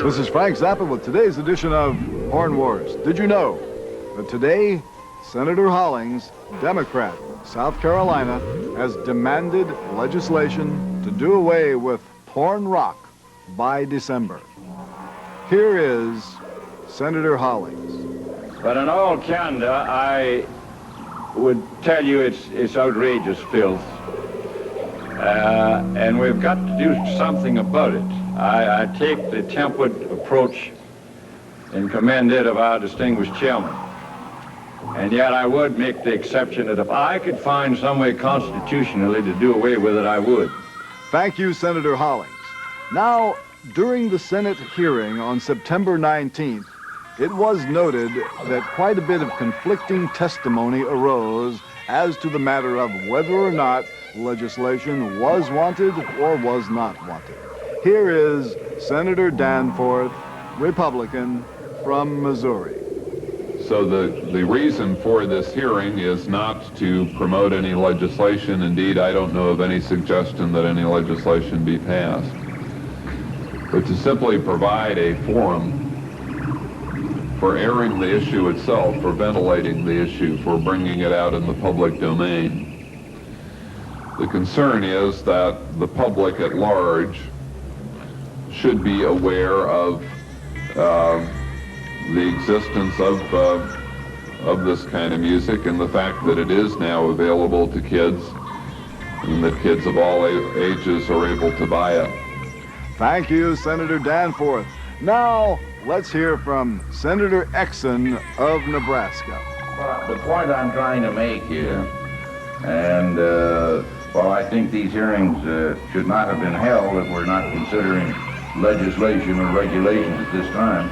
This is Frank Zappa with today's edition of Porn Wars. Did you know that today, Senator Hollings, Democrat, South Carolina, has demanded legislation to do away with porn rock by December? Here is Senator Hollings. But in all candor, I would tell you it's outrageous filth. And we've got to do something about it. I take the tempered approach and commend it of our distinguished chairman. And yet I would make the exception that if I could find some way constitutionally to do away with it, I would. Thank you, Senator Hollings. Now, during the Senate hearing on September 19th, it was noted that quite a bit of conflicting testimony arose as to the matter of whether or not legislation was wanted or was not wanted. Here is Senator Danforth, Republican from Missouri. So the reason for this hearing is not to promote any legislation. Indeed, I don't know of any suggestion that any legislation be passed, but to simply provide a forum for airing the issue itself, for ventilating the issue, for bringing it out in the public domain. The concern is that the public at large should be aware of the existence of this kind of music and the fact that it is now available to kids and that kids of all ages are able to buy it. Thank you, Senator Danforth. Now, let's hear from Senator Exon of Nebraska. Well, the point I'm trying to make here, and well, I think these hearings should not have been held if we're not considering legislation or regulations at this time.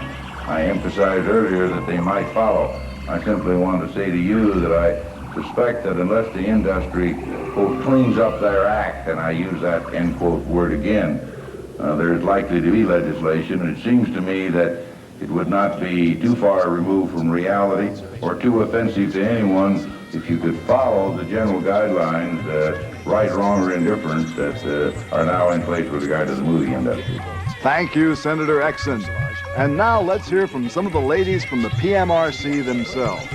I emphasized earlier that they might follow. I simply want to say to you that I suspect that unless the industry, quote, cleans up their act, and I use that end quote word again, there's likely to be legislation. And it seems to me that it would not be too far removed from reality or too offensive to anyone if you could follow the general guidelines, right, wrong, or indifferent, that are now in place with regard to the movie industry. Thank you, Senator Exon. And now let's hear from some of the ladies from the PMRC themselves.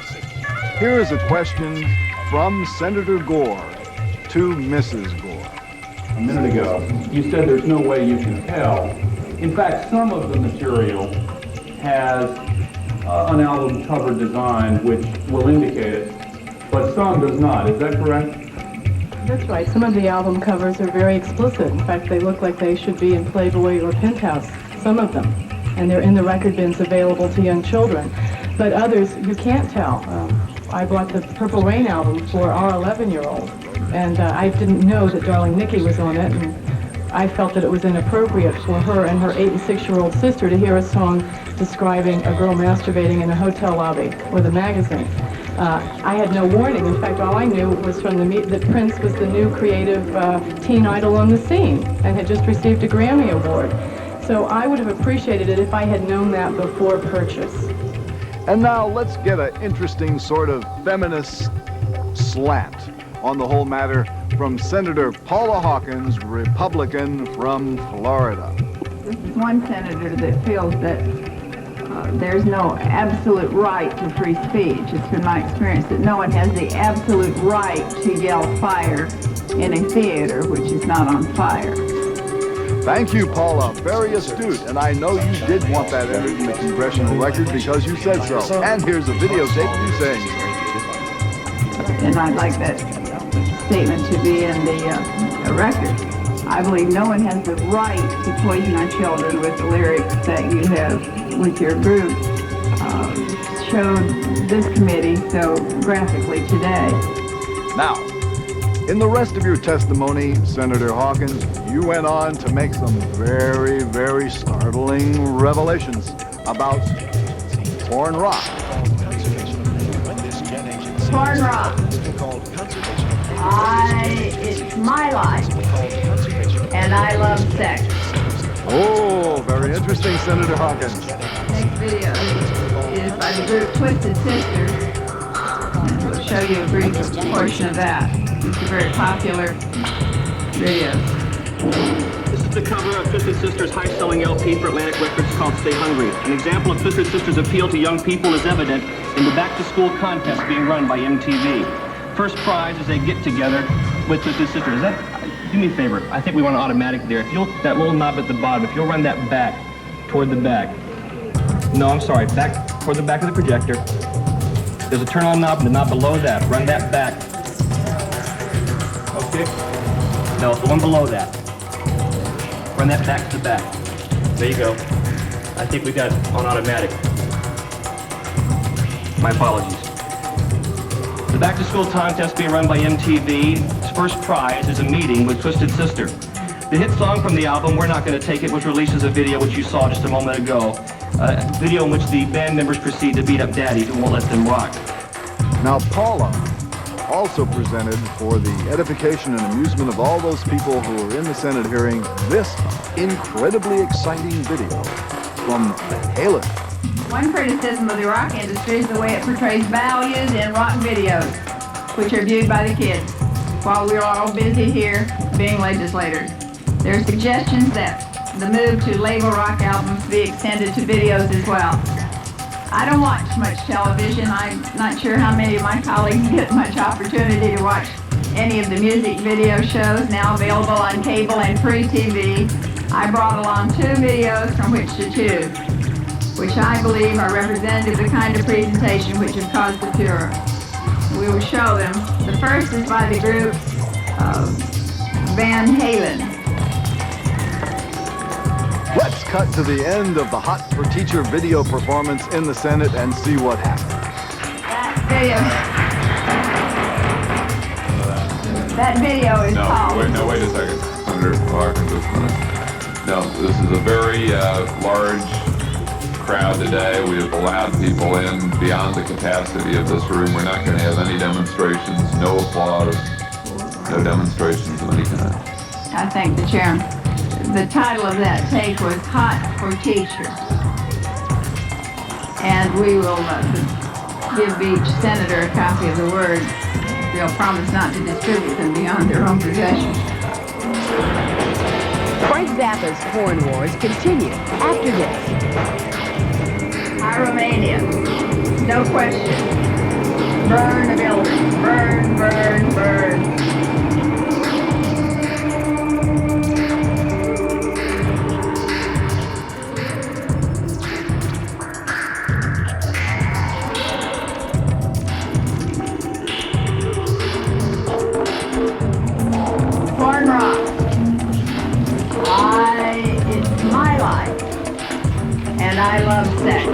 Here is a question from Senator Gore to Mrs. Gore. A minute ago, you said there's no way you can tell. In fact, some of the material has an album cover design which will indicate it, but some does not. Is that correct? That's right. Some of the album covers are very explicit. In fact, they look like they should be in Playboy or Penthouse, some of them. And they're in the record bins available to young children. But others, you can't tell. I bought the Purple Rain album for our 11-year-old, and I didn't know that Darling Nikki was on it, and I felt that it was inappropriate for her and her 8- and 6-year-old sister to hear a song describing a girl masturbating in a hotel lobby with a magazine. I had no warning. In fact, all I knew was from that Prince was the new creative teen idol on the scene and had just received a Grammy Award. So I would have appreciated it if I had known that before purchase. And now let's get an interesting sort of feminist slant on the whole matter from Senator Paula Hawkins, Republican from Florida. This is one senator that feels that there's no absolute right to free speech. It's been my experience that no one has the absolute right to yell fire in a theater which is not on fire. Thank you, Paula. Very astute. And I know you did want that entered in the congressional record because you said so. And here's a videotape of you saying so. And I'd like that statement to be in the record. I believe no one has the right to poison our children with the lyrics that you have with your group showed this committee so graphically today. Now, in the rest of your testimony, Senator Hawkins, you went on to make some very, very startling revelations about porn rock. Porn rock. It's my life, and I love sex. Oh, very interesting, Senator Hawkins. Next video is by the group Twisted Sisters, and we'll show you a brief portion of that. It's a very popular video. the cover of Twisted Sister's high-selling LP for Atlantic Records called Stay Hungry. An example of Twisted Sister's appeal to young people is evident in the back-to-school contest being run by MTV. First prize is a get-together with Twisted Sister. Do me a favor. I think we want an automatic there. If you'll, that little knob at the bottom, if you'll run that back, toward the back. No, I'm sorry, back toward the back of the projector. There's a turn-on knob and the knob below that. Run that back. Okay? No, it's the one below that. Run that back to the back. There you go. I think we got it on automatic. My apologies. The back-to-school contest being run by MTV. Its first prize is a meeting with Twisted Sister. The hit song from the album, We're Not Gonna Take It, which releases a video which you saw just a moment ago. A video in which the band members proceed to beat up daddies who won't let them rock. Now, Paula also presented for the edification and amusement of all those people who were in the Senate hearing this incredibly exciting video from Halen. One criticism of the rock industry is the way it portrays values in rock videos, which are viewed by the kids, while we're all busy here being legislators. There are suggestions that the move to label rock albums be extended to videos as well. I don't watch much television. I'm not sure how many of my colleagues get much opportunity to watch any of the music video shows now available on cable and free TV. I brought along 2 videos from which to choose, which I believe are representative of the kind of presentation which have caused the furor. We will show them. The first is by the group Van Halen. Let's cut to the end of the Hot for Teacher video performance in the Senate and see what happened. That video is called... Wait a second. Senator Clark, just a minute. No, this is a very large crowd today. We have allowed people in beyond the capacity of this room. We're not going to have any demonstrations, no applause, no demonstrations of any kind. I thank the chairman. The title of that tape was Hot for Teacher. And we will give each senator a copy of the words. They'll promise not to distribute them beyond their own possession. Frank Zappa's Porn Wars continue after this. Hi, Romania. No question. Burn the building. Burn, burn, burn. Porn rock. It's my life. And I love sex.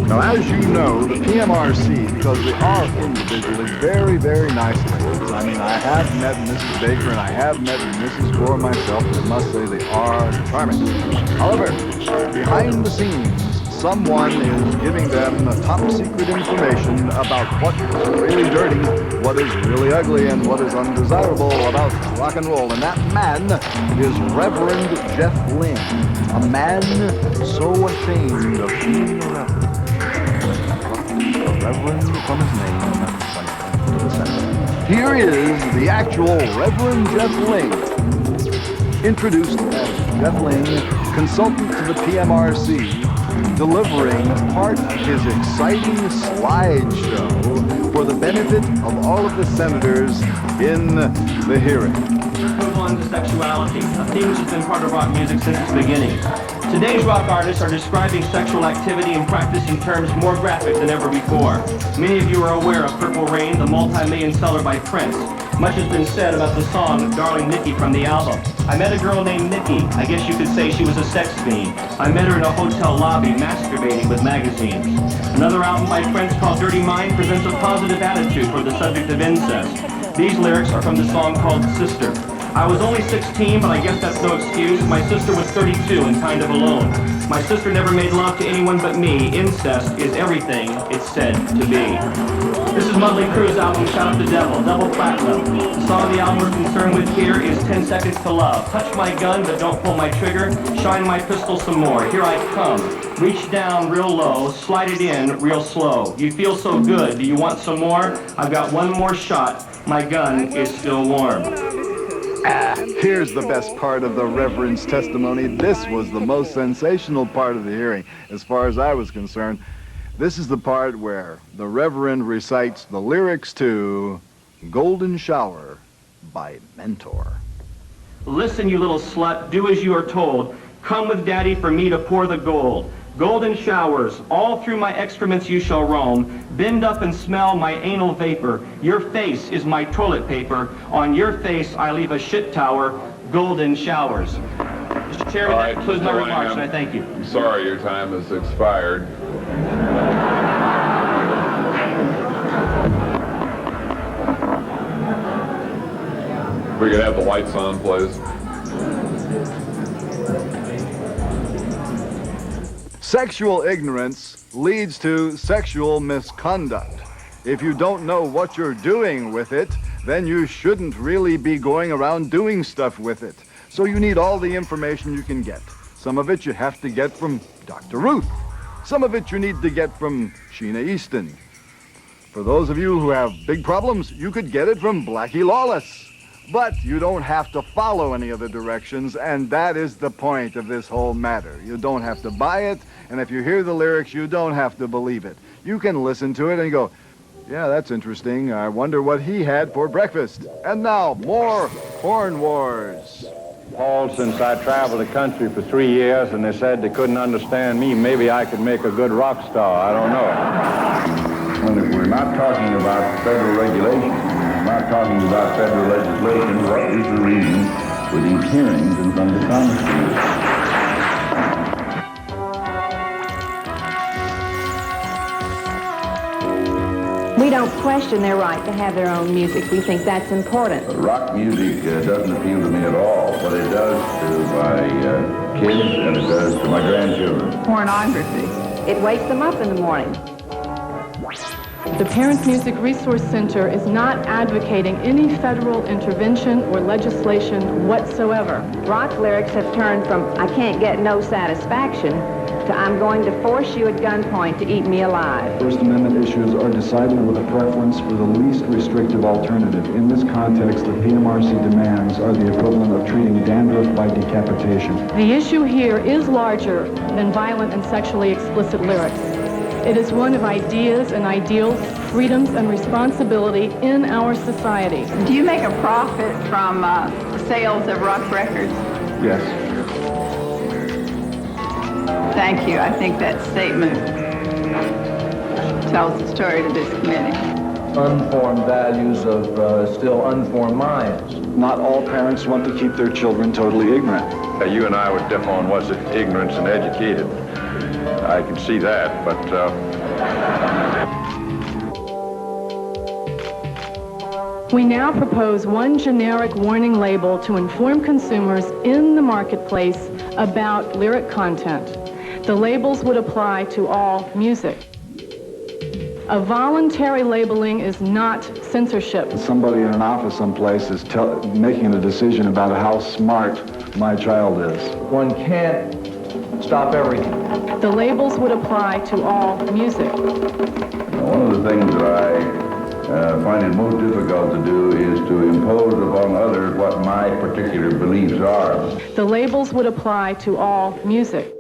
Now, as you know, the PMRC, because they are individually very, very nice ladies. I mean, I have met Mrs. Baker and I have met Mrs. Gore myself, and I must say they are charming. However, behind the scenes, someone is giving them top secret information about what is really dirty, what is really ugly, and what is undesirable about rock and roll. And that man is Reverend Jeff Lynne, a man so ashamed of being a reverend. A reverend from his name to the Senate. Here is the actual Reverend Jeff Lynne, introduced as Jeff Lynne, consultant to the PMRC, delivering part of his exciting slideshow for the benefit of all of the senators in the hearing. Move on to sexuality, a theme which has been part of rock music since its beginning. Today's rock artists are describing sexual activity and practice in terms more graphic than ever before. Many of you are aware of Purple Rain, the multi-million seller by Prince. Much has been said about the song Darling Nikki from the album. I met a girl named Nikki. I guess you could say she was a sex fiend. I met her in a hotel lobby masturbating with magazines. Another album by Prince called Dirty Mind presents a positive attitude toward the subject of incest. These lyrics are from the song called Sister. I was only 16, but I guess that's no excuse. My sister was 32 and kind of alone. My sister never made love to anyone but me. Incest is everything it's said to be. This is Motley Crue's album, Shout at the Devil, double platinum. The song the album we're concerned with here is 10 Seconds to Love. Touch my gun, but don't pull my trigger. Shine my pistol some more. Here I come. Reach down real low, slide it in real slow. You feel so good. Do you want some more? I've got one more shot. My gun is still warm. Here's the best part of the Reverend's testimony. This was the most sensational part of the hearing, as far as I was concerned. This is the part where the Reverend recites the lyrics to Golden Shower by Mentor. Listen, you little slut, do as you are told. Come with daddy for me to pour the gold. Golden showers, all through my excrements you shall roam. Bend up and smell my anal vapor. Your face is my toilet paper. On your face I leave a shit tower. Golden showers. Mr. Chairman, that concludes my remarks, and I thank you. I'm sorry your time has expired. We could have the lights on, please. Sexual ignorance leads to sexual misconduct. If you don't know what you're doing with it, then you shouldn't really be going around doing stuff with it. So you need all the information you can get. Some of it you have to get from Dr. Ruth. Some of it you need to get from Sheena Easton. For those of you who have big problems, you could get it from Blackie Lawless. But you don't have to follow any of the directions, and that is the point of this whole matter. You don't have to buy it, and if you hear the lyrics, you don't have to believe it. You can listen to it and go, yeah, that's interesting. I wonder what he had for breakfast. And now, more Porn Wars. Paul, since I traveled the country for 3 years and they said they couldn't understand me, maybe I could make a good rock star. I don't know. Well, if we're not talking about federal regulation, we're not talking about federal legislation, what is the reason for these hearings in front of the Congress? We don't question their right to have their own music. We think that's important. Rock music doesn't appeal to me at all. What it does to my kids and it does to my grandchildren. Pornography. It wakes them up in the morning. The Parents Music Resource Center is not advocating any federal intervention or legislation whatsoever. Rock lyrics have turned from I can't get no satisfaction to I'm going to force you at gunpoint to eat me alive. First Amendment issues are decided with a preference for the least restrictive alternative. In this context, the PMRC demands are the equivalent of treating dandruff by decapitation. The issue here is larger than violent and sexually explicit lyrics. It is one of ideas and ideals, freedoms and responsibility in our society. Do you make a profit from sales of rock records? Yes. Thank you. I think that statement tells the story to this committee. Unformed values of still unformed minds. Not all parents want to keep their children totally ignorant. You and I would differ on what's ignorance and educated. I can see that, but We now propose one generic warning label to inform consumers in the marketplace about lyric content. The labels would apply to all music. A voluntary labeling is not censorship. Somebody in an office someplace is making a decision about how smart my child is. One can't stop everything. The labels would apply to all music. One of the things that I find it most difficult to do is to impose upon others what my particular beliefs are. The labels would apply to all music.